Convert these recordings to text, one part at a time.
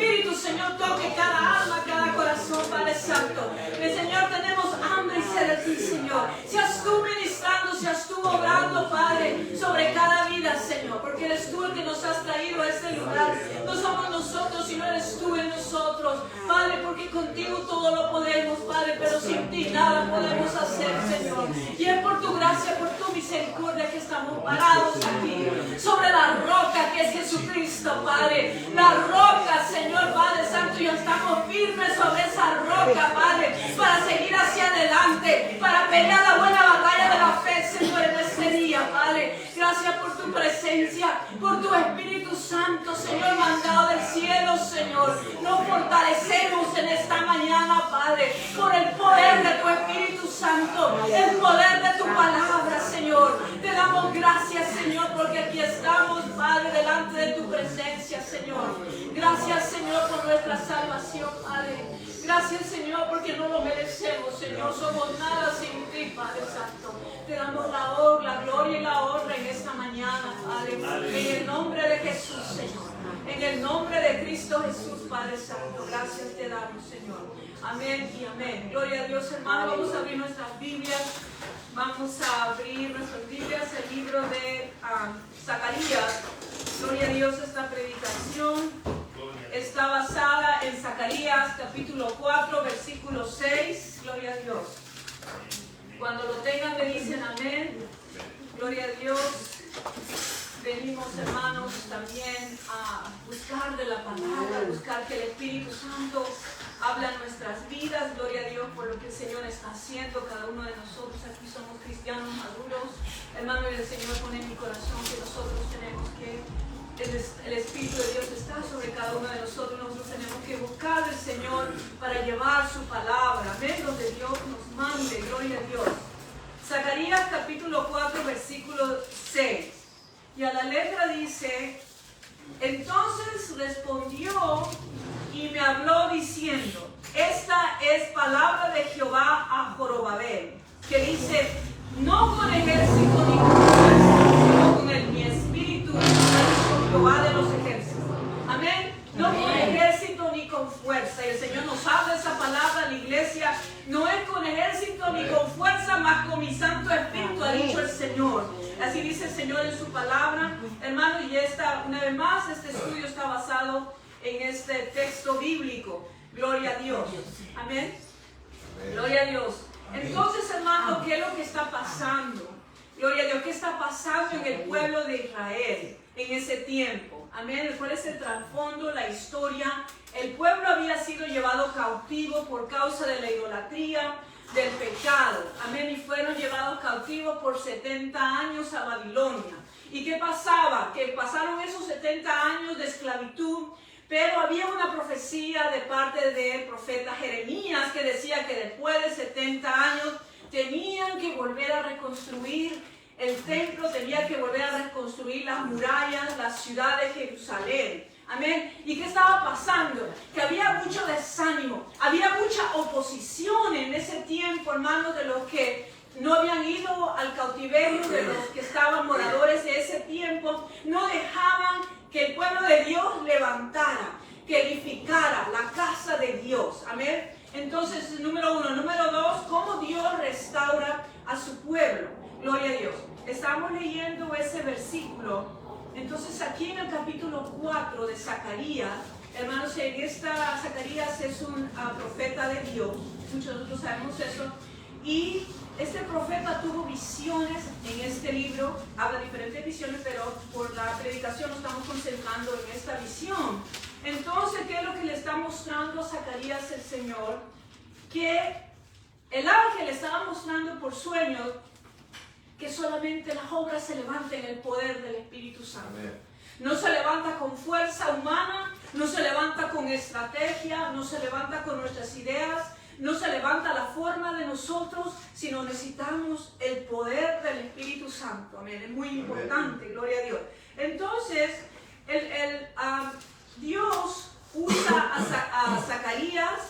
Espíritu, Señor, toque cada alma, cada corazón, Padre Santo. Que, Señor, tenemos hambre y sed de ti, Señor. Seas tú ministrando, seas tú obrando, Padre, sobre cada vida, Señor. Porque eres tú el que nos has traído a este lugar. No somos nosotros, sino eres tú en nosotros. Padre, porque contigo todo lo podemos, Padre, pero sin ti nada podemos hacer, Señor. Y es por tu gracia, por tu misericordia que estamos parados aquí, sobre la roca que es Jesucristo, Padre. La roca, Señor, Padre Santo, y estamos firmes sobre esa roca, Padre, para seguir hacia adelante, para pelear la buena batalla de la fe, Señor, en este día, Padre. Gracias por tu presencia, por tu Espíritu Santo, Señor, mandado del cielo, Señor. Nos fortalecemos en esta mañana, Padre, por el poder de tu Espíritu Santo, el poder de tu palabra, Señor. Te damos gracias, Señor, porque aquí estamos, Padre, delante de tu presencia, Señor. Gracias, Señor, por nuestra salvación, Padre. Gracias, Señor, porque no lo merecemos, Señor. Somos nada sin ti, Padre Santo. Te damos la gloria y la honra en esta mañana, Padre. En el nombre de Jesús, Señor. En el nombre de Cristo Jesús, Padre Santo. Gracias te damos, Señor. Amén y amén. Gloria a Dios, hermano. Vamos a abrir nuestras Biblias. Vamos a abrir nuestras Biblias, el libro de Zacarías. Gloria a Dios, esta predicación está basada en Zacarías capítulo 4, versículo 6. Gloria a Dios. Cuando lo tengan me dicen amén. Gloria a Dios. Venimos, hermanos, también a buscar de la palabra, a buscar que el Espíritu Santo hable en nuestras vidas. Gloria a Dios por lo que el Señor está haciendo. Cada uno de nosotros aquí somos cristianos maduros. Hermano, y el Señor pone en mi corazón que nosotros tenemos que, el Espíritu de Dios está sobre cada uno de nosotros. Nosotros tenemos que buscar al Señor para llevar su palabra. Amén, donde Dios nos mande. Gloria a Dios. Zacarías capítulo 4, versículo 6. Y a la letra dice: entonces respondió y me habló diciendo: esta es palabra de Jehová a Zorobabel, que dice: no con ejército ni con fuerza, sino con mi espíritu, ha dicho Jehová de los ejércitos. Amén. No con ejército ni con fuerza. Y el Señor nos habla esa palabra a la iglesia. No es con ejército ni con fuerza, mas con mi Santo Espíritu, ha dicho el Señor. Así dice el Señor en su palabra, hermano, y una vez más, este estudio está basado en este texto bíblico. Gloria a Dios. Amén. Gloria a Dios. Entonces, hermano, ¿qué es lo que está pasando? Gloria a Dios, ¿qué está pasando en el pueblo de Israel en ese tiempo? Amén. ¿Cuál es el trasfondo, la historia? El pueblo había sido llevado cautivo por causa de la idolatría, del pecado. Amén. Y fueron llevados cautivos por 70 años a Babilonia. ¿Y qué pasaba? Que pasaron esos 70 años de esclavitud, pero había una profecía de parte del profeta Jeremías que decía que después de 70 años tenían que volver a reconstruir el templo, tenían que volver a reconstruir las murallas, la ciudad de Jerusalén. Amén. ¿Y qué estaba pasando? Que había mucho desánimo, había mucha oposición en ese tiempo, hermanos, de los que no habían ido al cautiverio, de los que estaban moradores de ese tiempo. No dejaban que el pueblo de Dios levantara, que edificara la casa de Dios. Amén. Entonces, número uno. Número dos, cómo Dios restaura a su pueblo. Gloria a Dios. Estamos leyendo ese versículo. Entonces aquí en el capítulo 4 de Zacarías, hermanos, en esta Zacarías es un profeta de Dios, muchos de nosotros sabemos eso, y este profeta tuvo visiones en este libro, habla de diferentes visiones, pero por la predicación nos estamos concentrando en esta visión. Entonces, ¿qué es lo que le está mostrando a Zacarías el Señor? Que el ángel le estaba mostrando por sueños que solamente las obras se levantan en el poder del Espíritu Santo. Amén. No se levanta con fuerza humana, no se levanta con estrategia, no se levanta con nuestras ideas, no se levanta la forma de nosotros, sino necesitamos el poder del Espíritu Santo. Amén. Es muy importante. Amén. Gloria a Dios. Entonces, Dios usa a Zacarías,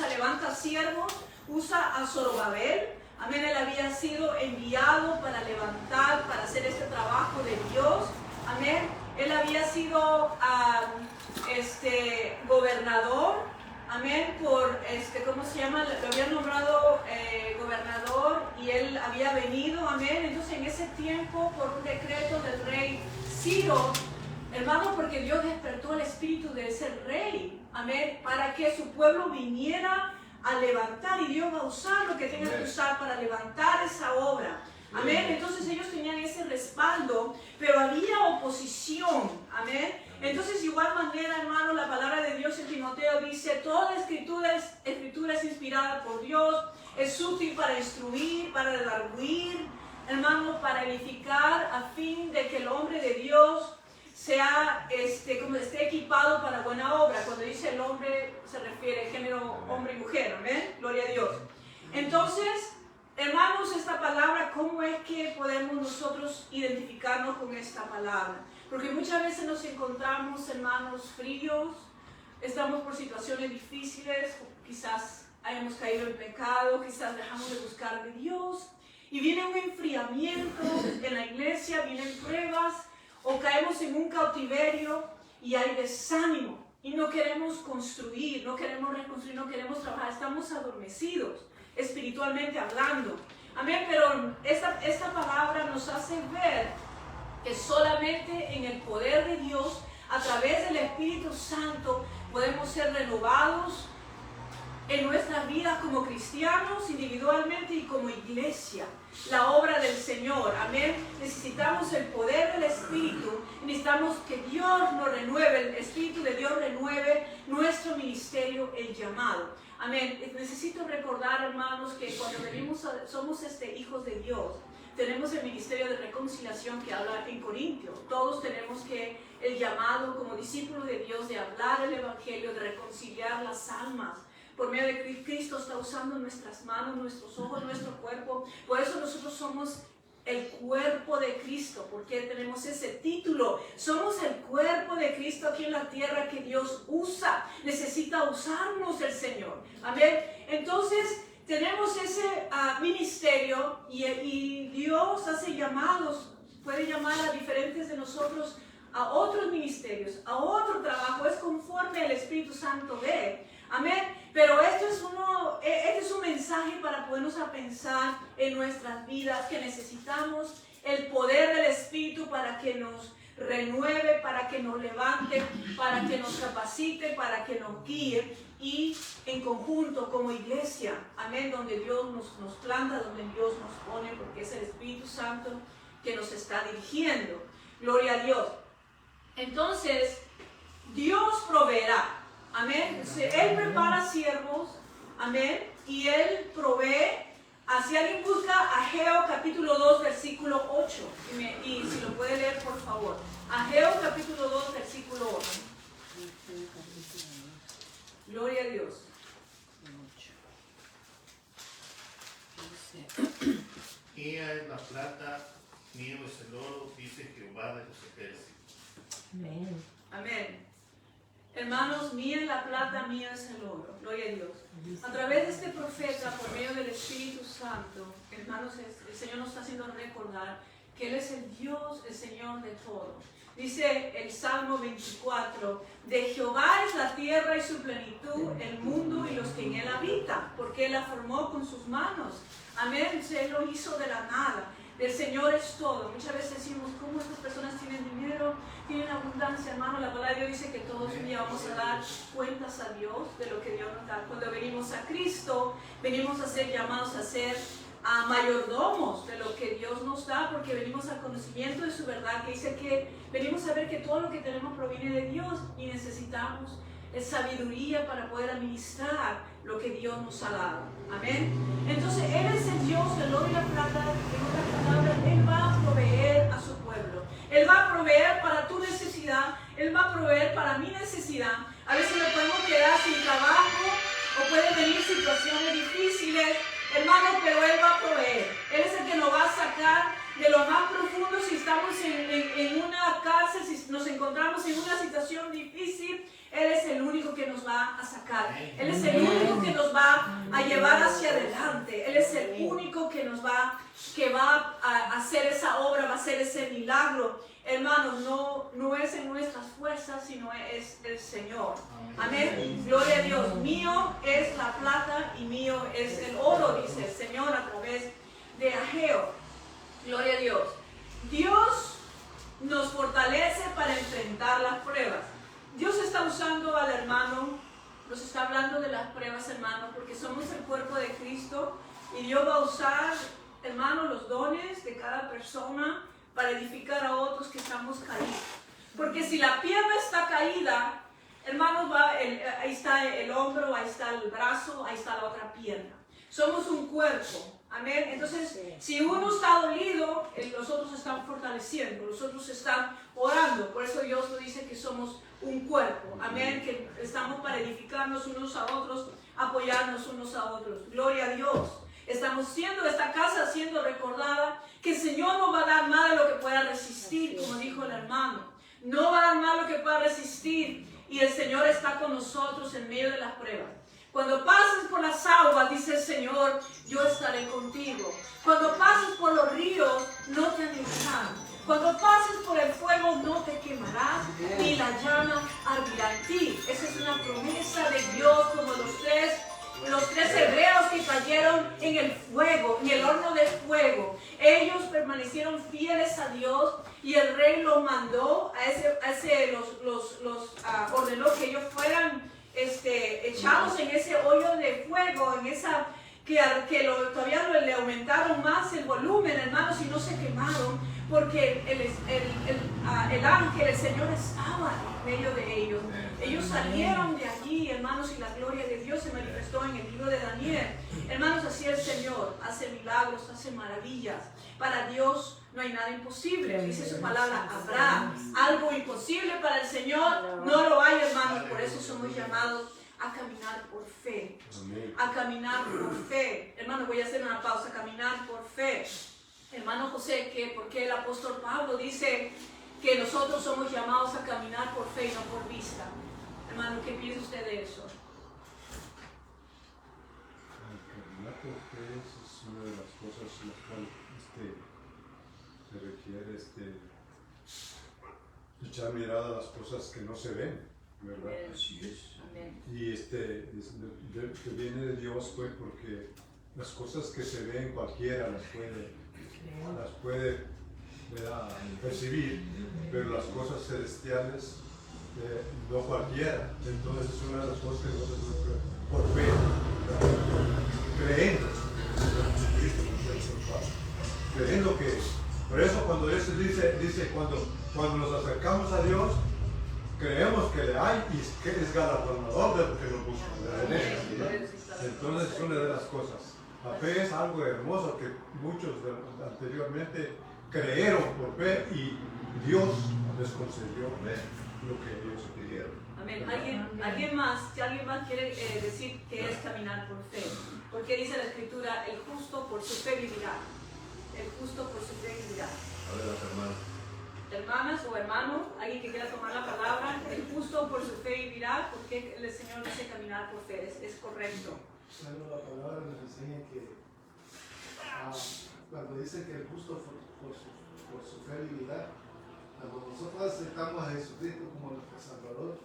levanta siervos, usa a Zorobabel. Amén, él había sido enviado para levantar, para hacer este trabajo de Dios. Amén. Él había sido gobernador, amén, ¿cómo se llama? Lo habían nombrado gobernador y él había venido, amén. Entonces en ese tiempo, por un decreto del rey Ciro, hermano, porque Dios despertó el espíritu de ese rey, amén, para que su pueblo viniera a levantar, y Dios va a usar lo que tenga que usar para levantar esa obra. Amén. Entonces ellos tenían ese respaldo, pero había oposición. Amén. Entonces, de igual manera, hermano, la palabra de Dios en Timoteo dice: toda escritura es inspirada por Dios, es útil para instruir, para redarguir, hermano, para edificar, a fin de que el hombre de Dios sea, como esté equipado para buena obra. Cuando dice el hombre, se refiere al género hombre y mujer. Amén. Gloria a Dios. Entonces, hermanos, esta palabra, ¿cómo es que podemos nosotros identificarnos con esta palabra? Porque muchas veces nos encontramos, hermanos, fríos, estamos por situaciones difíciles, quizás hayamos caído en pecado, quizás dejamos de buscar de Dios, y viene un enfriamiento en la iglesia, vienen pruebas, o caemos en un cautiverio y hay desánimo, y no queremos construir, no queremos reconstruir, no queremos trabajar, estamos adormecidos espiritualmente hablando. Amén. Pero esta palabra nos hace ver que solamente en el poder de Dios, a través del Espíritu Santo, podemos ser renovados en nuestras vidas como cristianos, individualmente y como iglesia. La obra del Señor, amén. Necesitamos el poder del Espíritu, necesitamos que Dios nos renueve, el Espíritu de Dios renueve nuestro ministerio, el llamado. Amén. Necesito recordar, hermanos, que cuando somos hijos de Dios, tenemos el ministerio de reconciliación que habla en Corintios. Todos tenemos el llamado como discípulos de Dios de hablar el Evangelio, de reconciliar las almas. Por medio de Cristo está usando nuestras manos, nuestros ojos, nuestro cuerpo. Por eso nosotros somos el cuerpo de Cristo, porque tenemos ese título. Somos el cuerpo de Cristo aquí en la tierra que Dios usa. Necesita usarnos el Señor. Amén. Entonces, tenemos ese ministerio y Dios hace llamados, puede llamar a diferentes de nosotros a otros ministerios, a otro trabajo, es conforme el Espíritu Santo ve. Amén. Pero este es un mensaje para podernos a pensar en nuestras vidas, que necesitamos el poder del Espíritu para que nos renueve, para que nos levante, para que nos capacite, para que nos guíe, y en conjunto como iglesia, amén, donde Dios nos planta, donde Dios nos pone, porque es el Espíritu Santo que nos está dirigiendo. Gloria a Dios. Entonces, Dios proveerá. Amén. Él prepara siervos, amén, y Él provee. Si alguien busca Ageo capítulo 2, versículo 8, y si lo puede leer, por favor. Ageo capítulo 2, versículo 8. Gloria a Dios. Mía es la plata, mío es el oro, dice Jehová de los ejércitos. Amén. Amén. Hermanos, mía es la plata, mía es el oro. Gloria a Dios. A través de este profeta, por medio del Espíritu Santo, hermanos, el Señor nos está haciendo recordar que Él es el Dios, el Señor de todo. Dice el Salmo 24, de Jehová es la tierra y su plenitud, el mundo y los que en él habitan, porque Él la formó con sus manos. Amén. Él lo hizo de la nada. Del Señor es todo. Muchas veces decimos, ¿cómo estas personas tienen dinero? Tienen abundancia, hermano. La palabra de Dios dice que todos un día vamos a dar cuentas a Dios de lo que Dios nos da. Cuando venimos a Cristo, venimos a ser llamados a ser mayordomos de lo que Dios nos da, porque venimos al conocimiento de su verdad, que dice que venimos a ver que todo lo que tenemos proviene de Dios y necesitamos sabiduría para poder administrar lo que Dios nos ha dado. Amén. Entonces Él es el Dios del oro y la plata. En otras palabras, Él va a proveer a su pueblo. Él va a proveer para tu necesidad. Él va a proveer para mi necesidad. A veces nos podemos quedar sin trabajo o pueden venir situaciones difíciles, hermanos, pero Él va a proveer. Él es el que nos va a sacar de lo más profundo, si estamos en una cárcel, si nos encontramos en una situación difícil, Él es el único que nos va a sacar. Él es el único que nos va a llevar hacia adelante. Él es el único que va a hacer esa obra, va a hacer ese milagro. Hermanos, no es en nuestras fuerzas, sino es el Señor. Amén. Gloria a Dios. Mío es la plata y mío es el oro, dice el Señor a través de Ageo. Gloria a Dios. Dios nos fortalece para enfrentar las pruebas. Dios está usando al hermano, nos está hablando de las pruebas, hermanos, porque somos el cuerpo de Cristo y Dios va a usar, hermanos, los dones de cada persona para edificar a otros que estamos caídos. Porque si la pierna está caída, hermanos, ahí está el hombro, ahí está el brazo, ahí está la otra pierna. Somos un cuerpo. Amén. Entonces, si uno está dolido, los otros están fortaleciendo, los otros están orando. Por eso Dios lo dice que somos un cuerpo. Amén. Que estamos para edificarnos unos a otros, apoyarnos unos a otros. Gloria a Dios. Estamos siendo esta casa siendo recordada que el Señor no va a dar nada de lo que pueda resistir, como dijo el hermano. No va a dar nada de lo que pueda resistir. Y el Señor está con nosotros en medio de las pruebas. Cuando pases por las aguas, dice el Señor, yo estaré contigo. Cuando pases por los ríos, no te anegarán. Cuando pases por el fuego, no te quemarás, ni la llama arderá en ti. Esa es una promesa de Dios, como los tres hebreos que cayeron en el fuego, en el horno de fuego. Ellos permanecieron fieles a Dios y el rey los mandó, ordenó que ellos fueran echados en ese hoyo de fuego, en esa todavía le aumentaron más el volumen, hermanos, y no se quemaron, porque el ángel, el Señor estaba en medio de ellos. Ellos salieron de allí, hermanos, y la gloria de Dios se manifestó en el libro de Daniel. Hermanos, así el Señor hace milagros, hace maravillas. Para Dios no hay nada imposible. Dice su palabra, habrá algo imposible para el Señor. No lo hay, hermanos. Por eso somos llamados a caminar por fe. A caminar por fe. Hermano, voy a hacer una pausa. Caminar por fe. Hermano José, porque el apóstol Pablo dice que nosotros somos llamados a caminar por fe y no por vista. Hermano, ¿qué piensa usted de eso? Caminar por fe es una de las cosas en las cuales se requiere echar mirada a las cosas que no se ven, ¿verdad? Así es. Amén. Y que viene de Dios, pues, porque las cosas que se ven cualquiera las puede ¿verdad? Percibir, pero las cosas celestiales no cualquiera. Entonces es una de las cosas que nosotros por fe, creyendo que por eso cuando Dios dice cuando nos acercamos a Dios, creemos que le hay y que es galardonador de lo que nos busca. Entonces es una de las cosas. La fe es algo hermoso que muchos anteriormente creyeron por fe y Dios les concedió lo que ellos pidieron. Amén. ¿Alguien más quiere decir que es caminar por fe? Porque dice la Escritura, el justo por su fe vivirá. El justo por su fe vivirá. A ver, las hermanas. Hermanas o hermanos, alguien que quiera tomar la palabra, el justo por su fe vivirá, porque el Señor dice caminar por fe, es correcto. Bueno, la palabra nos enseña que cuando dice que el justo por su fe vivirá, cuando nosotros aceptamos a Jesucristo como nuestro Salvador,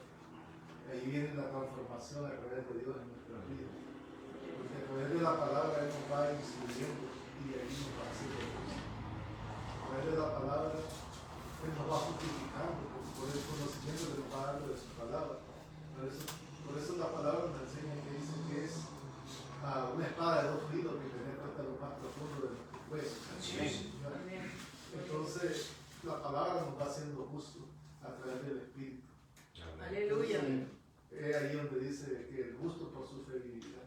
ahí viene la transformación a través de Dios en nuestras vidas. Porque a través de la palabra Él nos va instruyendo y ahí nos va haciendo justo. A través de la palabra Él nos va justificando por el conocimiento que nos va dando de su palabra. Por eso la palabra nos enseña que dice que es una espada de dos filos que penetra hasta lo más profundo de nuestros huesos. Entonces, la palabra nos va haciendo justo a través del Espíritu. Aleluya. Es ahí donde dice que el justo por su fe vivirá.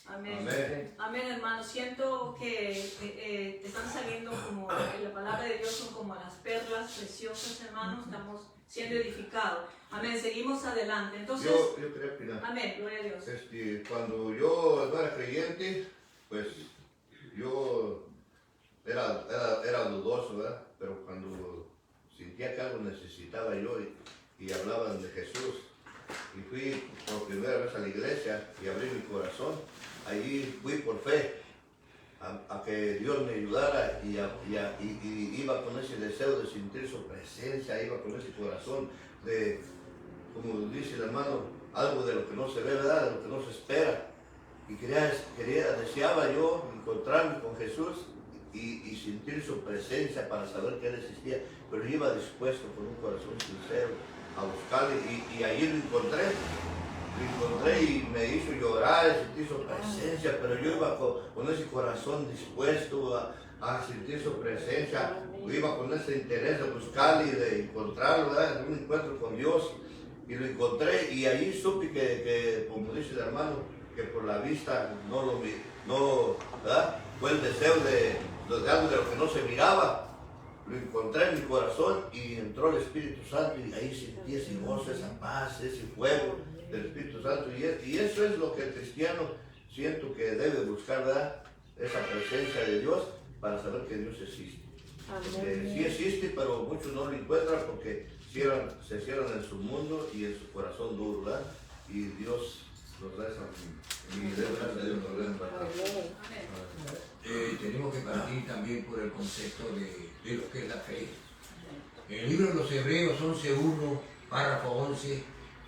Amén. Amén. Amén, hermano. Siento que están saliendo como la palabra de Dios, son como las perlas preciosas, hermanos. Estamos siendo edificados. Amén. Seguimos adelante. Entonces, yo quería opinar. amén. Gloria a Dios. Cuando yo no era creyente, pues yo era dudoso, ¿verdad? Pero cuando sentía que algo necesitaba yo y hablaban de Jesús, y fui por primera vez a la iglesia y abrí mi corazón, allí fui por fe a que Dios me ayudara y iba con ese deseo de sentir su presencia, iba con ese corazón de, como dice el hermano, algo de lo que no se ve, ¿verdad? De lo que no se espera. Y deseaba yo encontrarme con Jesús y sentir su presencia para saber que Él existía, pero yo iba dispuesto con un corazón sincero a buscarle y ahí lo encontré y me hizo llorar, sentí su presencia, pero yo iba con ese corazón dispuesto a sentir su presencia, iba con ese interés de buscarle y de encontrarlo, ¿verdad? Un encuentro con Dios, y lo encontré y ahí supe que como dice el hermano, que por la vista no lo vi, ¿verdad? Fue el deseo de algo de lo que no se miraba. Lo encontré en mi corazón y entró el Espíritu Santo y ahí sentí ese gozo, esa paz, ese fuego del Espíritu Santo. Y eso es lo que el cristiano siento que debe buscar, ¿verdad? Esa presencia de Dios para saber que Dios existe. Sí existe, pero muchos no lo encuentran porque se cierran en su mundo y en su corazón duro, ¿verdad? Y Dios nos da esa... Y gracias a Dios nos da tenemos que partir también por el concepto de lo que es la fe. En el libro de los Hebreos 11.1, párrafo 11,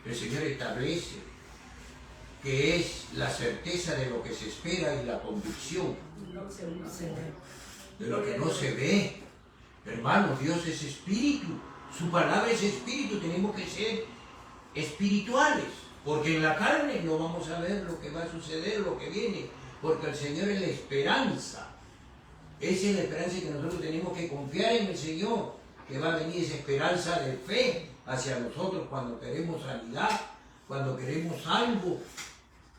el Señor establece que es la certeza de lo que se espera y la convicción de lo que no se ve. Hermanos, Dios es espíritu, su palabra es espíritu, tenemos que ser espirituales, porque en la carne no vamos a ver lo que va a suceder, lo que viene, porque el Señor es la esperanza. Esa es la esperanza que nosotros tenemos que confiar en el Señor, que va a venir esa esperanza de fe hacia nosotros cuando queremos sanidad, cuando queremos algo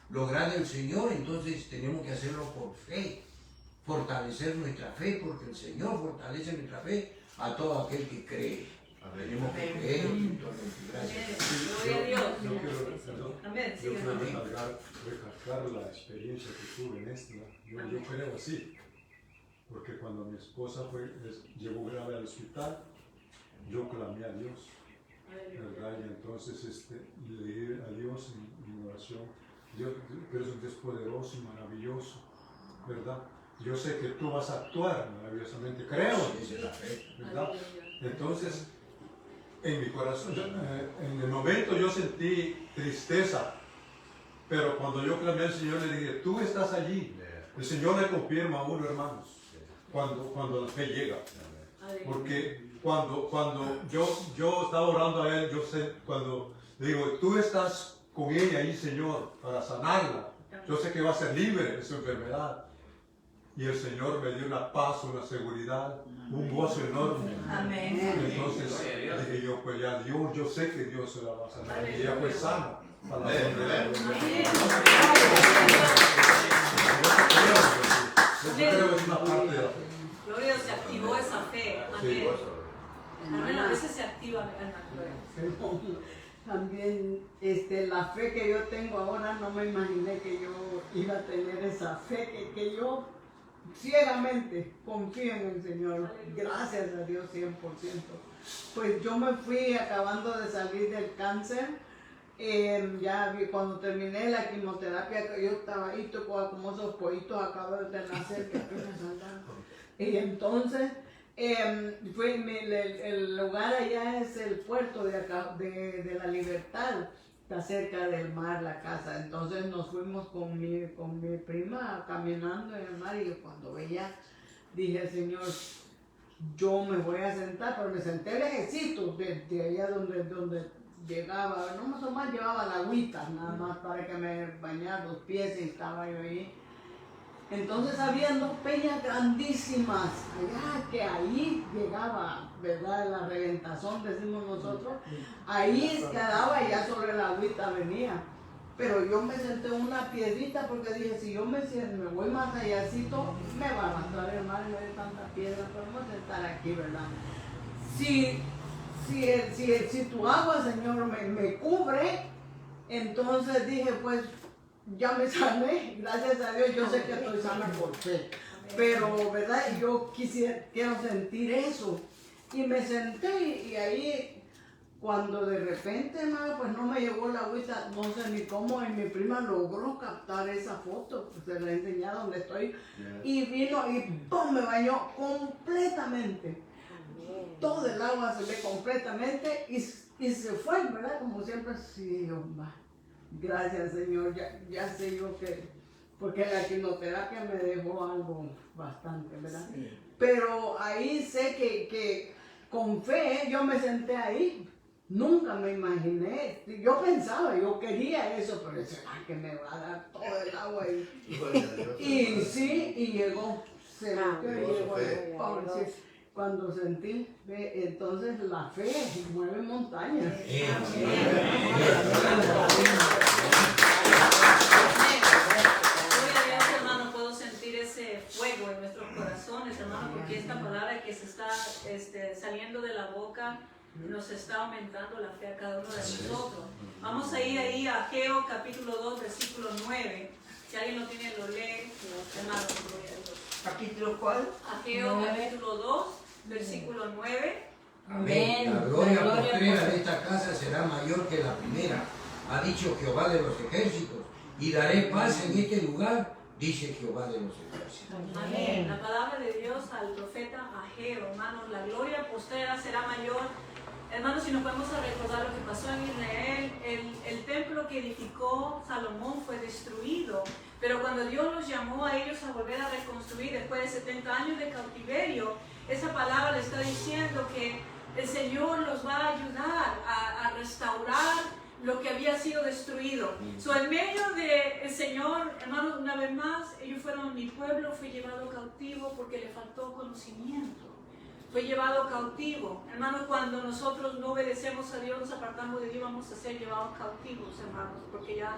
lograr del Señor. Entonces tenemos que hacerlo por fe, fortalecer nuestra fe, porque el Señor fortalece nuestra fe a todo aquel que cree. Tenemos que creer espiritualmente. Gracias. Gloria a Dios. Yo quiero, Amén. yo quiero Amén. recalcar la experiencia que tuve en esto. Yo creo así, porque cuando mi esposa llegó grave al hospital, yo clamé a Dios, ¿verdad? Y entonces le dije a Dios en oración, Dios, tú eres un Dios poderoso y maravilloso, ¿verdad? Yo sé que tú vas a actuar maravillosamente, creo, ¿verdad? Entonces, en mi corazón, en el momento yo sentí tristeza, pero cuando yo clamé al Señor le dije, tú estás allí. El Señor le confirma a uno, hermanos, cuando la fe llega. Porque cuando yo estaba orando a Él, yo sé, cuando le digo, tú estás con ella ahí, Señor, para sanarla. Yo sé que va a ser libre de su enfermedad. Y el Señor me dio una paz, una seguridad, un gozo enorme. Amén. Entonces dije yo, pues ya Dios, yo sé que Dios se la va a sanar. Y ella fue sana. Para la gloria. Yo creo que es una parte de la fe. Gloria, se activó esa fe. Amén. Amén. A veces se activa, Ana. También la fe que yo tengo ahora, no me imaginé que yo iba a tener esa fe, que yo ciegamente confío en el Señor, gracias a Dios 100%. Pues yo me fui acabando de salir del cáncer, ya cuando terminé la quimioterapia, que yo estaba ahí, como esos pollitos acaban de nacer, que apenas andan. Y entonces, el lugar allá es el puerto de acá, de La Libertad, está cerca del mar la casa. Entonces nos fuimos con mi prima caminando en el mar y cuando veía, dije, Señor, yo me voy a sentar, pero me senté lejecitos de allá donde llegaba, no más o menos llevaba la agüita, nada más para que me bañara los pies y estaba yo ahí. Entonces había dos peñas grandísimas, allá que ahí llegaba, ¿verdad? La reventazón, decimos nosotros, ahí quedaba y ya sobre la agüita venía. Pero yo me senté en una piedrita porque dije, si yo me voy más allácito, me va a arrastrar el mar y no hay tanta piedra, pero vamos a sentar aquí, ¿verdad? Si tu agua, Señor, me cubre, entonces dije, pues, ya me sané, gracias a Dios, yo sé que estoy sana por fe. Pero, ¿verdad? Yo quiero sentir eso. Y me senté y ahí, cuando de repente, hermano, pues no me llegó la agüita, no sé ni cómo, y mi prima logró captar esa foto, pues se la he enseñado donde estoy, y vino y ¡pum! Me bañó completamente. Todo el agua se ve completamente y se fue, ¿verdad? Como siempre, sí, Dios va. Gracias, Señor, ya sé yo que, porque la quimioterapia me dejó algo bastante, ¿verdad? Sí. Pero ahí sé que con fe yo me senté ahí. Nunca me imaginé, yo pensaba, yo quería eso, pero ¿será que me va a dar todo el agua? Y sí, y llegó, se metió y llegó. Cuando sentí, entonces la fe mueve montañas. Hermano, puedo sentir ese fuego en nuestros corazones, hermano, porque esta palabra que se está saliendo de la boca nos está aumentando la fe a cada uno de nosotros. Vamos a ir ahí a Ageo capítulo 2, versículo 9. Si alguien lo tiene, lo lee, hermano. ¿Capítulo cuál? Ageo capítulo 2, versículo 9. Amén. La gloria postrera de esta casa será mayor que la primera, ha dicho Jehová de los ejércitos, y daré paz en este lugar, dice Jehová de los ejércitos. Amén. La palabra de Dios al profeta Ageo, hermanos, la gloria postrera será mayor. Hermanos, si nos podemos recordar lo que pasó en Israel, el templo que edificó Salomón fue destruido, pero cuando Dios los llamó a ellos a volver a reconstruir después de 70 años de cautiverio, esa palabra le está diciendo que el Señor los va a ayudar a restaurar lo que había sido destruido. En medio del Señor, hermanos, una vez más, ellos fueron, mi pueblo fue llevado cautivo porque le faltó conocimiento. Fue llevado cautivo. Hermanos, cuando nosotros no obedecemos a Dios, nos apartamos de Dios, vamos a ser llevados cautivos, hermanos, porque ya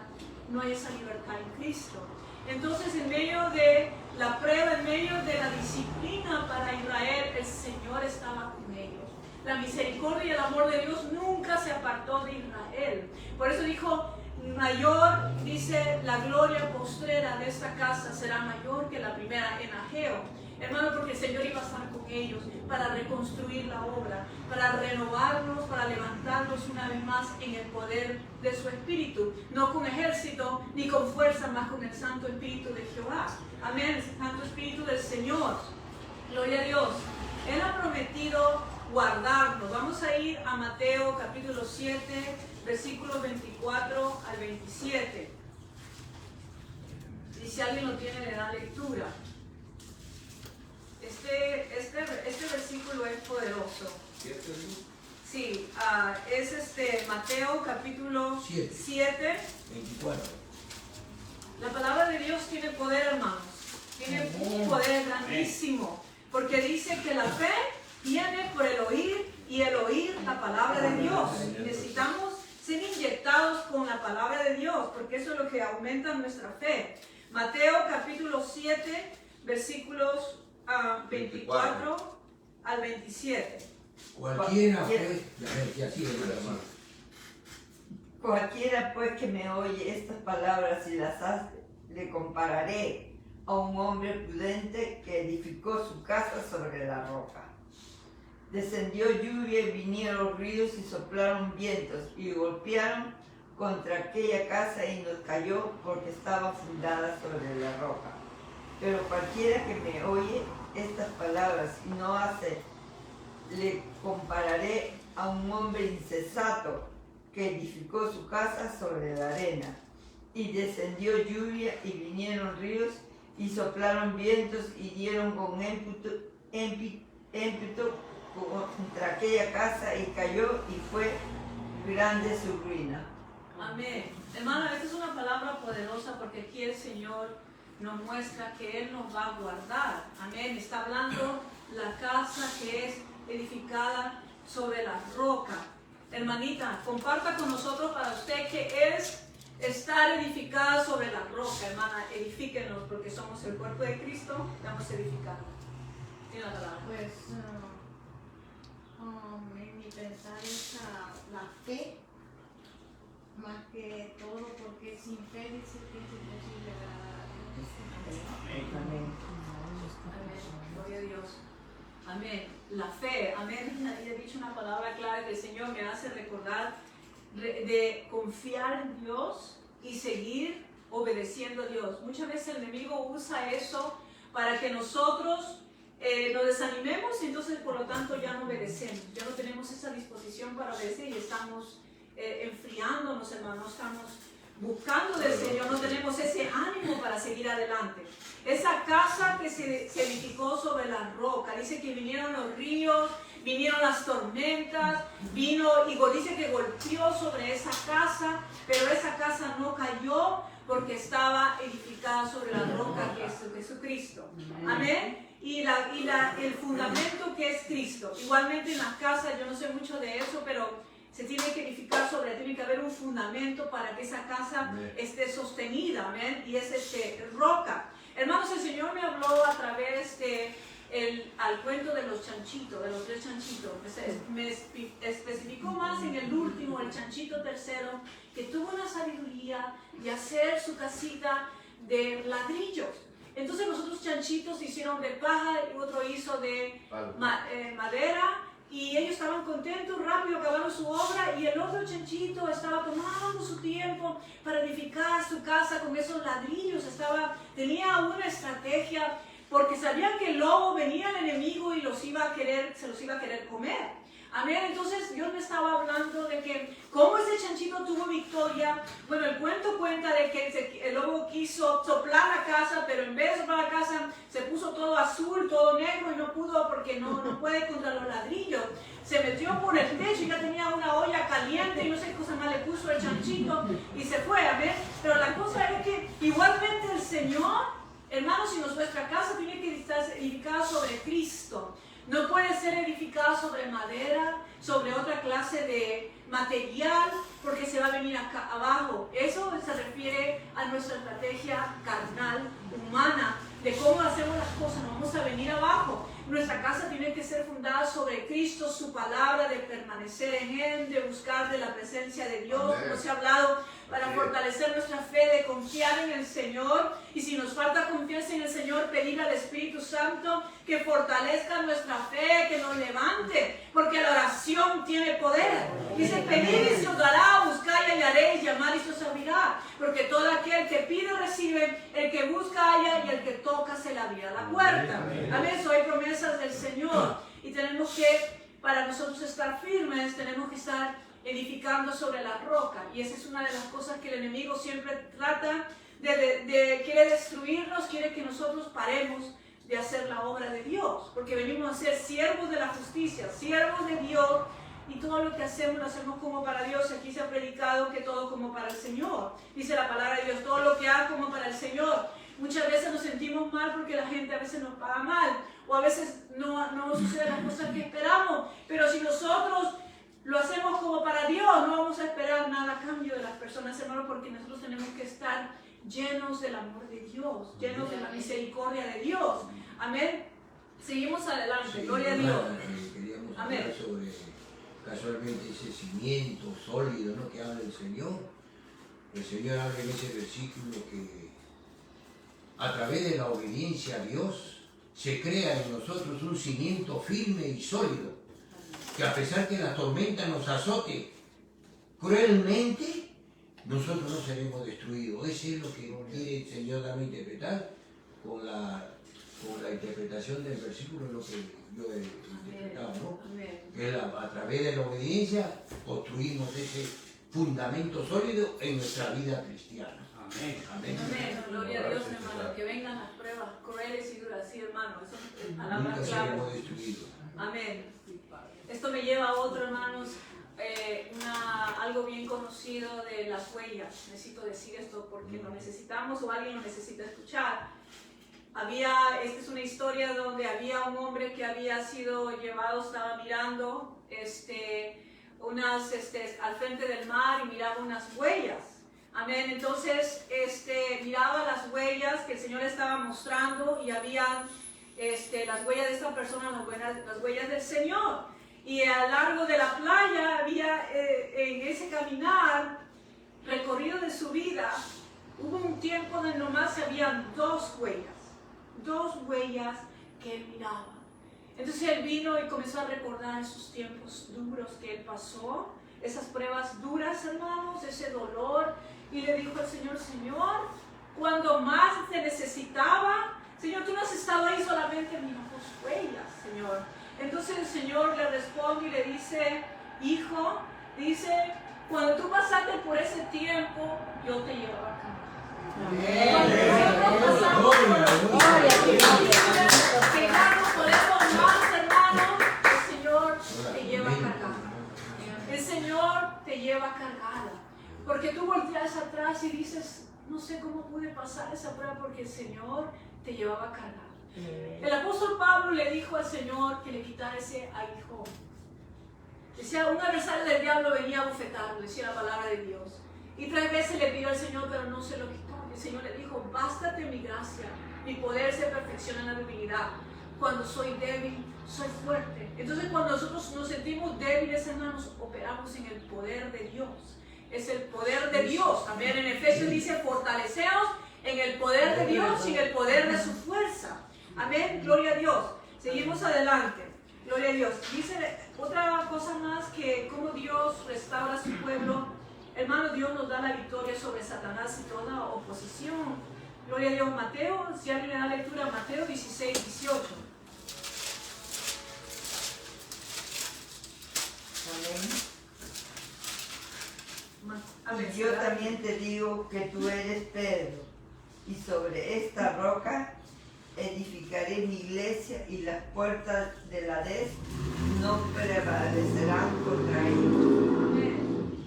no hay esa libertad en Cristo. Entonces, en medio de la prueba, en medio de la disciplina para Israel, el Señor estaba con ellos. La misericordia y el amor de Dios nunca se apartó de Israel. Por eso dijo, mayor, dice, la gloria postrera de esta casa será mayor que la primera en Ageo. Hermano, porque el Señor iba a estar con ellos para reconstruir la obra, para renovarlos, para levantarlos una vez más en el poder de su Espíritu. No con ejército ni con fuerza, más con el Santo Espíritu de Jehová. Amén, el Santo Espíritu del Señor. Gloria a Dios. Él ha prometido guardarnos. Vamos a ir a Mateo capítulo 7, versículos 24 al 27. Y si alguien lo tiene, le da lectura. Este versículo es poderoso. Sí, es Mateo capítulo 7, 24. La palabra de Dios tiene poder, hermanos. Tiene un poder grandísimo. Porque dice que la fe viene por el oír y el oír la palabra de Dios. Necesitamos ser inyectados con la palabra de Dios, porque eso es lo que aumenta nuestra fe. Mateo capítulo 7, versículos 24 al 27. Cualquiera pues que me oye estas palabras y las hace, le compararé a un hombre prudente que edificó su casa sobre la roca. Descendió lluvia y vinieron ríos y soplaron vientos y golpearon contra aquella casa y nos cayó porque estaba fundada sobre la roca. Pero cualquiera que me oye estas palabras y no hace, le compararé a un hombre insensato que edificó su casa sobre la arena. Y descendió lluvia y vinieron ríos y soplaron vientos y dieron con ímpetu contra aquella casa y cayó y fue grande su ruina. Amén. Hermana, esta es una palabra poderosa porque aquí el Señor nos muestra que Él nos va a guardar. Amén. Está hablando la casa que es edificada sobre la roca. Hermanita, comparta con nosotros para usted que es estar edificada sobre la roca. Hermana, edifíquenos porque somos el cuerpo de Cristo. Estamos edificando. Tiene la palabra. Pues en mi pensar es la fe, más que todo, porque sin fe dice que es imposible agradar a Dios. Amén. Amén. La fe. Amén. Había dicho una palabra clave que el Señor me hace recordar de confiar en Dios y seguir obedeciendo a Dios. Muchas veces el enemigo usa eso para que nosotros nos desanimemos y entonces por lo tanto ya no obedecemos. Ya no tenemos esa disposición para obedecer y estamos enfriándonos, hermanos. Estamos buscando del Señor, no tenemos ese ánimo para seguir adelante. Esa casa que se edificó sobre la roca, dice que vinieron los ríos, vinieron las tormentas, dice que golpeó sobre esa casa, pero esa casa no cayó porque estaba edificada sobre la roca que es Jesucristo. Amén. Y el fundamento que es Cristo. Igualmente en las casas, yo no sé mucho de eso, pero se tiene que edificar tiene que haber un fundamento para que esa casa esté sostenida, amén, y es roca. Hermanos, el Señor me habló a través al cuento de los chanchitos, de los 3 chanchitos. Me especificó más en el último, el chanchito tercero, que tuvo una sabiduría de hacer su casita de ladrillos. Entonces los otros chanchitos hicieron de paja y otro hizo de madera. Y ellos estaban contentos, rápido acabaron su obra y el otro chanchito estaba tomando su tiempo para edificar su casa con esos ladrillos. Tenía una estrategia porque sabían que el lobo venía el enemigo y se los iba a querer comer. Amén. Entonces Dios me estaba hablando de que cómo ese chanchito tuvo victoria. Bueno, el cuento cuenta de que el lobo quiso soplar la casa, pero en vez de soplar la casa se puso todo azul, todo negro y no pudo porque no puede contra los ladrillos. Se metió por el techo y ya tenía una olla caliente y no sé qué cosa más le puso el chanchito y se fue. Amén. Pero la cosa es que igualmente el Señor, hermanos, si nuestra casa tiene que estar edificada sobre Cristo. No puede ser edificada sobre madera, sobre otra clase de material, porque se va a venir acá abajo. Eso se refiere a nuestra estrategia carnal, humana, de cómo hacemos las cosas. No vamos a venir abajo. Nuestra casa tiene que ser fundada sobre Cristo, su palabra, de permanecer en Él, de buscar de la presencia de Dios. Nos ha hablado para fortalecer nuestra fe, de confiar en el Señor. Y si nos falta confianza en el Señor, pedir al Espíritu Santo que fortalezca nuestra fe, que nos levante, porque la oración tiene poder. Dice, pedid y se os dará, buscad y hallaréis, llamad y se os abrirá. Porque todo aquel que pide recibe, el que busca halla y el que toca se le abrirá la puerta. Amén. Eso hay promesas del Señor. Y tenemos que, para nosotros estar firmes, tenemos que estar edificando sobre la roca. Y esa es una de las cosas que el enemigo siempre trata quiere destruirnos, quiere que nosotros paremos de hacer la obra de Dios, porque venimos a ser siervos de la justicia, siervos de Dios, y todo lo que hacemos lo hacemos como para Dios. Aquí se ha predicado que todo como para el Señor. Dice la palabra de Dios, todo lo que haga como para el Señor. Muchas veces nos sentimos mal porque la gente a veces nos paga mal, o a veces no suceden las cosas que esperamos, pero si nosotros lo hacemos como para Dios, no vamos a esperar nada a cambio de las personas, hermanos, porque nosotros tenemos que estar llenos del amor de Dios, llenos de la misericordia de Dios. Amén. Seguimos adelante, Sí, gloria a Dios. Queríamos Amén. hablar sobre casualmente ese cimiento sólido, ¿no?, que habla el Señor. El Señor habla en ese versículo que a través de la obediencia a Dios se crea en nosotros un cimiento firme y sólido, que a pesar que la tormenta nos azote cruelmente, nosotros no seremos destruidos. Eso es lo que quiere el Señor darme a interpretar con la interpretación del versículo, lo que yo he interpretado, ¿no? Que a través de la obediencia construimos ese fundamento sólido en nuestra vida cristiana. Amén. Amén. Amén. Gloria a Dios, hermano. Que vengan las pruebas crueles y duras, sí, hermano. Eso es palabras Nunca claves. seremos destruidos. Amén. Esto me lleva a otro, hermanos, algo bien conocido de las huellas. Necesito decir esto porque lo necesitamos o alguien lo necesita escuchar. Esta es una historia donde había un hombre que había sido llevado, estaba mirando al frente del mar y miraba unas huellas. Amén. Entonces miraba las huellas que el Señor estaba mostrando y había las huellas de esta persona, las huellas del Señor. Y a lo largo de la playa había en ese caminar, recorrido de su vida, hubo un tiempo donde nomás habían dos huellas que él miraba. Entonces él vino y comenzó a recordar esos tiempos duros que él pasó, esas pruebas duras, hermanos, ese dolor, y le dijo al Señor, Señor, cuando más te necesitaba, Señor, tú no has estado ahí solamente en mis ojos huellas, Señor. Entonces el Señor le responde y le dice, hijo, dice, cuando tú pasaste por ese tiempo, yo te llevaba acá. Cuando nosotros pasamos por los tiempos que ya no podemos más, hermano, el Señor te lleva cargada. El Señor te lleva cargada. Porque tú volteas atrás y dices, no sé cómo pude pasar esa prueba porque el Señor te llevaba cargada. El apóstol Pablo le dijo al Señor que le quitara ese aguijón. Decía, un adversario del diablo venía a bofetarlo, decía la palabra de Dios. Y 3 veces le pidió al Señor, pero no se lo quitó. El Señor le dijo, bástate mi gracia, mi poder se perfecciona en la debilidad. Cuando soy débil, soy fuerte. Entonces cuando nosotros nos sentimos débiles, hermanos, operamos en el poder de Dios. Es el poder de Dios. También en Efesios dice, fortaleceos en el poder de Dios y en el poder de su fuerza. Amén, gloria a Dios. Seguimos adelante, gloria a Dios. Dice otra cosa más, que como Dios restaura a su pueblo. Hermano, Dios nos da la victoria sobre Satanás y toda oposición. Gloria a Dios. Mateo, si alguien le da lectura, Mateo 16, 18. Amén. Y yo también te digo que tú eres Pedro, y sobre esta roca edificaré mi iglesia, y las puertas del Hades no prevalecerán contra ella.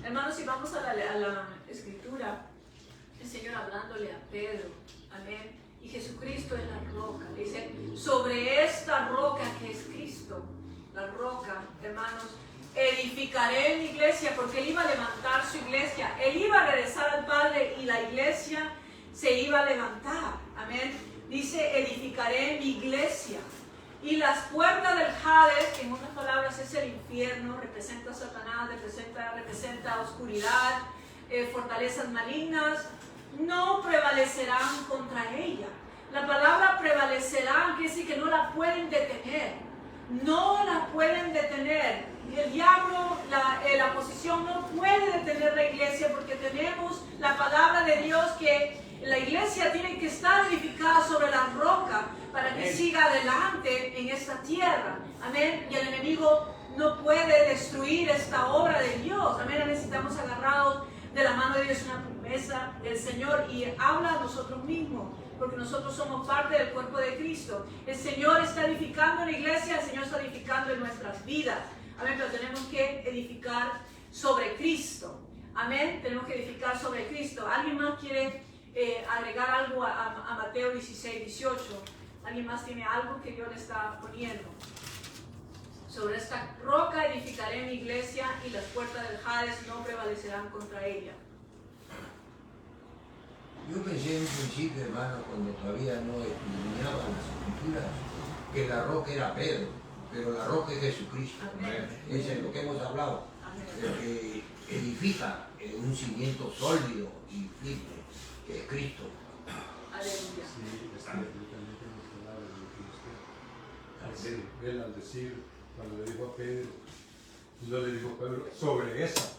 Hermanos, si vamos a la escritura, el Señor hablándole a Pedro, amén, y Jesucristo es la roca, le dice, sobre esta roca que es Cristo, la roca, hermanos, edificaré mi iglesia, porque Él iba a levantar su iglesia, Él iba a regresar al Padre y la iglesia se iba a levantar, amén, dice, edificaré mi iglesia. Y las puertas del Hades, que en otras palabras es el infierno, representa a Satanás, representa oscuridad, fortalezas malignas, no prevalecerán contra ella. La palabra prevalecerán quiere decir que no la pueden detener. No la pueden detener. El diablo, la oposición no puede detener la iglesia, porque tenemos la palabra de Dios que la iglesia tiene que estar edificada sobre la roca para que siga adelante en esta tierra. Amén. Y el enemigo no puede destruir esta obra de Dios. Amén. Necesitamos agarrados de la mano de Dios, una promesa del Señor, y habla a nosotros mismos, porque nosotros somos parte del cuerpo de Cristo. El Señor está edificando en la iglesia, el Señor está edificando en nuestras vidas. Amén. Pero tenemos que edificar sobre Cristo. Amén. Tenemos que edificar sobre Cristo. ¿Alguien más quiere agregar algo a Mateo 16, 18? ¿Alguien más tiene algo que Dios le está poniendo? Sobre esta roca edificaré mi iglesia, y las puertas del Hades no prevalecerán contra ella. Yo pensé en un principio, hermano, cuando todavía no estudiaba las escrituras, que la roca era Pedro, pero la roca es Jesucristo. Amén. Eso es lo que hemos hablado, Amén. de que edifica un cimiento sólido y firme, que es Cristo. Aleluya. Sí, yo también tengo que hablar de lo que usted. Él al decir, cuando le dijo a Pedro, no le dijo Pedro sobre esa,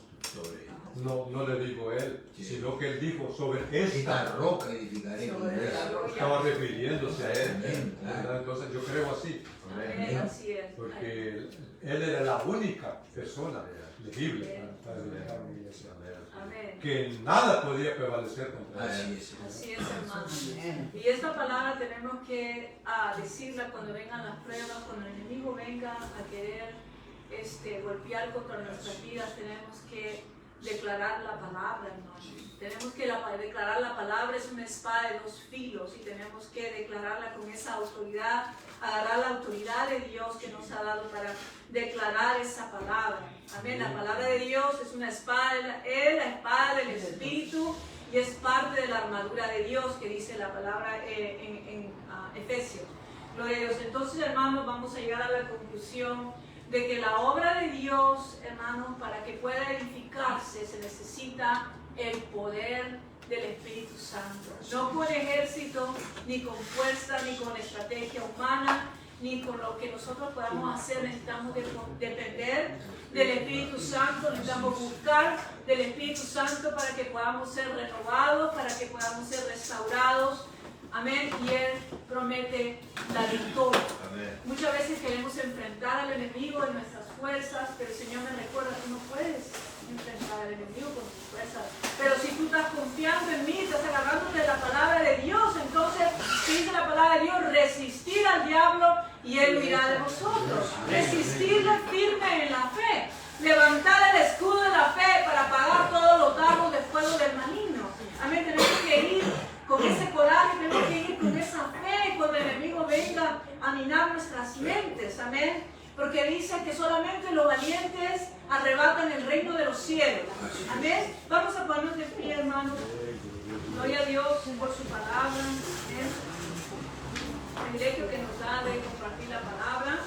no le dijo él, Sí. sino que él dijo sobre Esta esta. roca edificaré mi Sobre iglesia. la roca. Estaba refiriéndose a él. Amén, claro. ¿Verdad? Entonces yo creo así, Amén. Así es. porque él era la única persona legible para edificar una iglesia. Amén. Que nada podía prevalecer contra él. Así es. Así es, hermano. Y esta palabra tenemos que decirla cuando vengan las pruebas, cuando el enemigo venga a querer golpear contra nuestras vidas. Tenemos que declarar la palabra, hermano. Tenemos que declarar la palabra, es una espada de 2 filos, y tenemos que declararla con esa autoridad, agarrar la autoridad de Dios que nos ha dado para declarar esa palabra. Amén. La palabra de Dios es una espada, es la espada del Espíritu, y es parte de la armadura de Dios que dice la palabra en Efesios. Gloria a Dios. Entonces, hermanos, vamos a llegar a la conclusión de que la obra de Dios, hermanos, para que pueda edificarse, se necesita el poder del Espíritu Santo. No con ejército, ni con fuerza, ni con estrategia humana. ni con lo que nosotros podamos hacer. Necesitamos depender del Espíritu Santo, necesitamos buscar del Espíritu Santo para que podamos ser renovados, para que podamos ser restaurados. Amén. Y Él promete la victoria. Amén. Muchas veces queremos enfrentar al enemigo en nuestras fuerzas, pero el Señor me recuerda, tú no puedes enfrentar al enemigo con tus fuerzas. Pero si tú estás confiando en mí, estás agarrándote de la palabra de Dios, entonces dice la palabra de Dios, resistir al diablo y Él huirá de vosotros. Resistirle firme en la fe. Levantar el escudo de la fe para apagar todos los dardos de fuego del maligno. Amén. Tenemos que ir con ese coraje, tenemos que ir con esa fe cuando el enemigo venga a minar nuestras mentes. Amén. Porque dice que solamente los valientes arrebatan el reino de los cielos. Amén. Vamos a ponernos de pie, hermanos. Gloria a Dios por su palabra. Amén. El privilegio que nos da de compartir la palabra.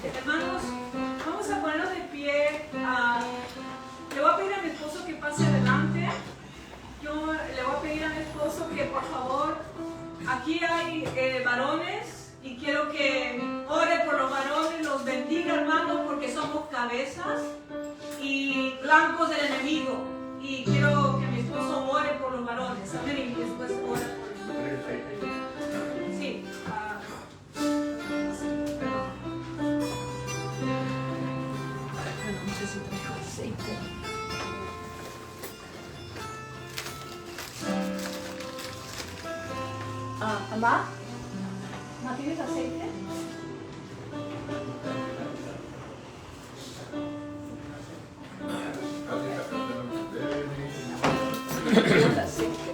Hermanos, vamos a ponernos de pie. Le voy a pedir a mi esposo que pase adelante. Yo le voy a pedir a mi esposo que por favor, aquí hay varones y quiero que ore por los varones, los bendiga, hermanos, porque somos cabezas y blancos del enemigo. Y quiero que mi esposo ore por los varones. Amén. Y después ore por los varones. Sí. No sé si traigo aceite. ¿Mamá? ¿No tienes aceite? El aceite.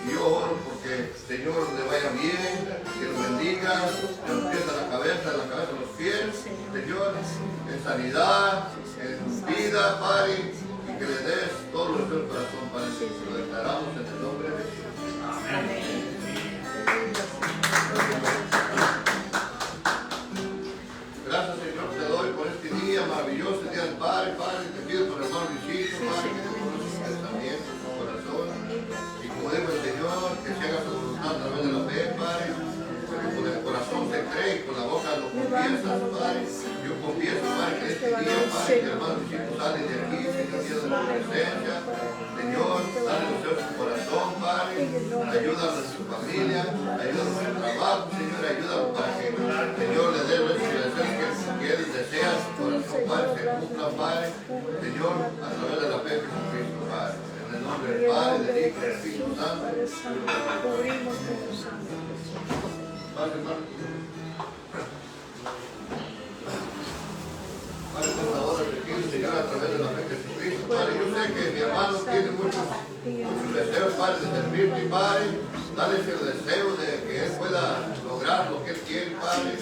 Y yo oro porque, Señor, le vaya bien, que lo bendiga, de los pies a la cabeza, de la cabeza a los pies, Señor, en sanidad, en vida, Padre, y que le des todo lo que el corazón, Padre. Lo declaramos en el nombre de Jesús. Amén. Gracias, Señor, te doy por este día maravilloso, el día del Padre, Padre, te pido por el hermano Luisito, Padre, que te conoce su pensamiento, su corazón, y como dijo el Señor, que se haga su voluntad a través de la fe, Padre, porque con el corazón se cree y con la boca lo confiesas, Padre. Yo confieso, Padre, que este día, Padre, que el hermano Luisito sale de aquí, Señor, Dios de la presencia, Señor, dale los deseos de su corazón, Padre, ayúdalo en su familia, ayúdalo en su trabajo, Señor, ayúdalo para que, Señor, le dé los deseos que él desea, su corazón, Padre, se cumpla, Padre, Señor, a través de la fe de Jesucristo, Padre. En el nombre del Padre, del Hijo y del Espíritu Santo. Padre, hermano. Padre, por favor, te pido, Señor, a través de la fe de Jesucristo, Padre. Yo sé que mi hermano tiene muchos deseos, Padre, de servirte, Padre. Dale ese deseo de que él pueda lograr lo que él quiere, Padre.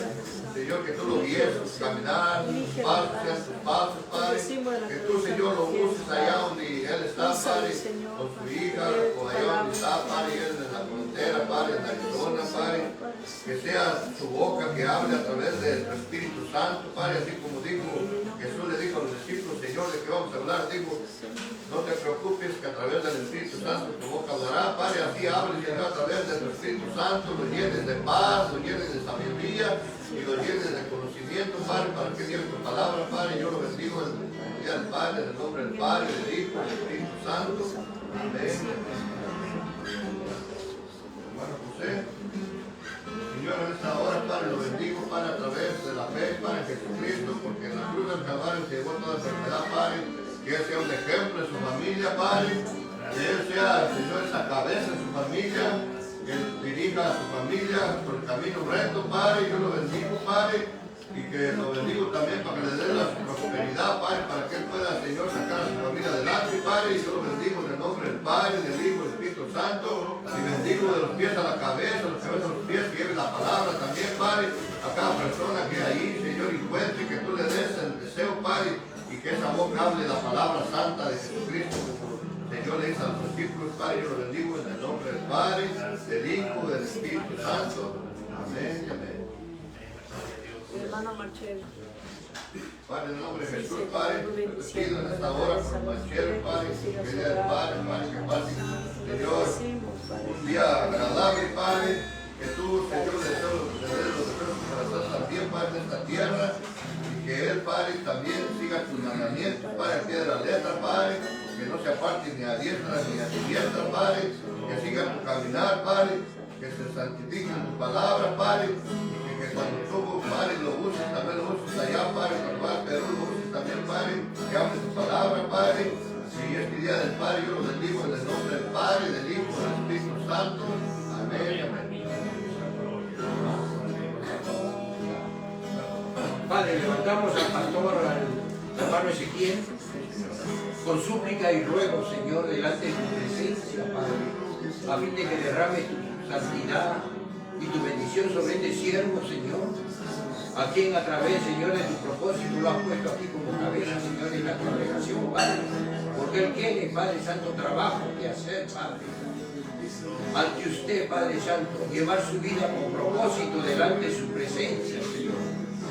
Señor, que tú lo guíes, caminar, sus pasos, sean sus pasos, Padre. Que tú, Señor, lo uses allá donde él está, Padre, con su hija, o allá donde está, Padre, él en la frontera, Padre, en Arizona, Padre. Que sea su boca que hable a través de tu Espíritu Santo, Padre, así como dijo Jesús le dijo a los discípulos, Señor, de que vamos a hablar, dijo, no te preocupes que a través del Espíritu Santo tu boca hablará, Padre, así hable, Señor, a través del Espíritu Santo, lo llenes de paz, lo llenes de sabiduría y lo llenes de conocimiento, Padre, para que lleve tu palabra, Padre. Yo lo bendigo en el día del Padre, en el nombre del Padre, del Hijo y del Espíritu Santo. Amén. Hermano José, Señor, en esta hora, Padre, lo bendigo, Padre, a través de la fe, Padre, en Jesucristo, porque en la cruz del Calvario se llevó toda enfermedad, Padre. Que él sea un ejemplo en su familia, Padre. Que él sea, Señor, esa cabeza en su familia. Que él dirija a su familia por el camino recto, Padre. Yo lo bendigo, Padre. Y que lo bendigo también para que le dé la prosperidad, Padre, para que él pueda, Señor, sacar a su familia adelante, Padre. Y yo lo bendigo en el nombre del Padre, del Hijo y del Espíritu Santo. Y bendigo de los pies a la cabeza, de los cabezas a los pies, que lleve la palabra también, Padre, a cada persona que ahí, Señor, encuentre, que tú le des el deseo, Padre, y que esa boca hable la palabra santa de Jesucristo. Señor, le dice a los discípulos, Padre, yo lo bendigo en el nombre del Padre, del Hijo, del Espíritu Santo. Amén y amén. Hermana Marcelo. Padre, en el nombre de Jesús, Padre, te pido en esta hora por Marcelo, Padre, que día del Padre, Padre, que pase, Señor, un día agradable, Padre, que tú, Señor, le des los deseos para estar también, Padre, en esta tierra, y que él, Padre, también siga tus mandamientos, Padre, al pie de la letra, Padre, que no se aparte ni a diestra ni a siniestra, Padre, que siga tu caminar, Padre, que se santifique en tu palabra, Padre, y que cuando tú, Padre, lo uses, también lo uses allá, Padre, cuando vas a Perú, lo uses también, Padre, que hable tu palabra, Padre. Y este día del Padre yo lo bendigo en el nombre del Padre, del Hijo y del Espíritu Santo. Amén. Amén. Padre, levantamos al pastor, al hermano Ezequiel, con súplica y ruego, Señor, delante de tu presencia, Padre, a fin de que derrame tu santidad y tu bendición sobre este siervo, Señor, a quien a través, Señor, de tu propósito lo has puesto aquí como cabeza, Señor, en la congregación, Padre, porque él tiene, Padre Santo, trabajo que hacer, Padre, ante usted, Padre Santo, llevar su vida con propósito delante de su presencia, Señor.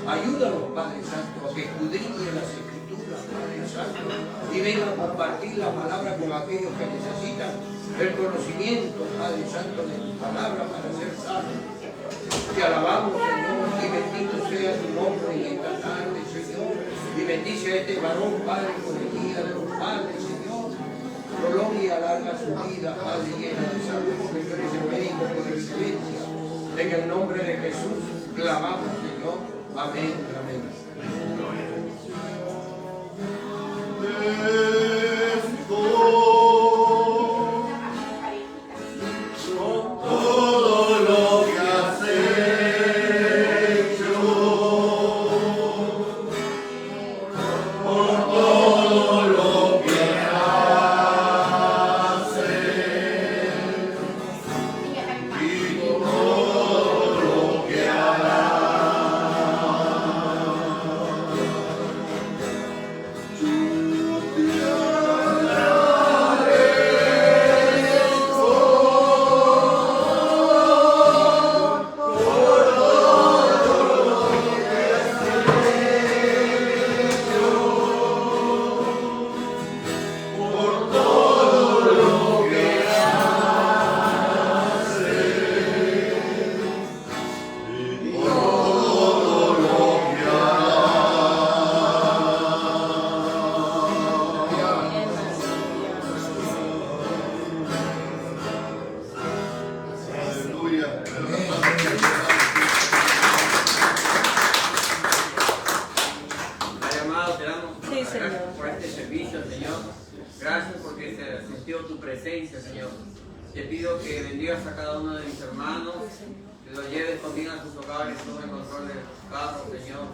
Ayúdalo, Padre Santo, a que escudriñe las Escrituras, Padre Santo, y venga a compartir la palabra con aquellos que necesitan el conocimiento, Padre Santo, de tu palabra para ser salvos. Te alabamos, Señor, y bendito sea tu nombre en esta tarde, Señor. Y bendice a este varón, Padre, con el día de los padres, Señor. Prolonga y alarga su vida, Padre, llena de salud, porque tú eres el médico por excelencia. En el nombre de Jesús, clamamos, Señor. Amén. Amén. Todo lo que has hecho, por todo lo que haces, Sí, Gracias Señor. por este servicio, Señor. Gracias porque se sintió tu presencia, Señor. Te pido que bendigas a cada uno de mis hermanos, que los lleves conmigo a sus hogares, tome control de sus carros, Señor.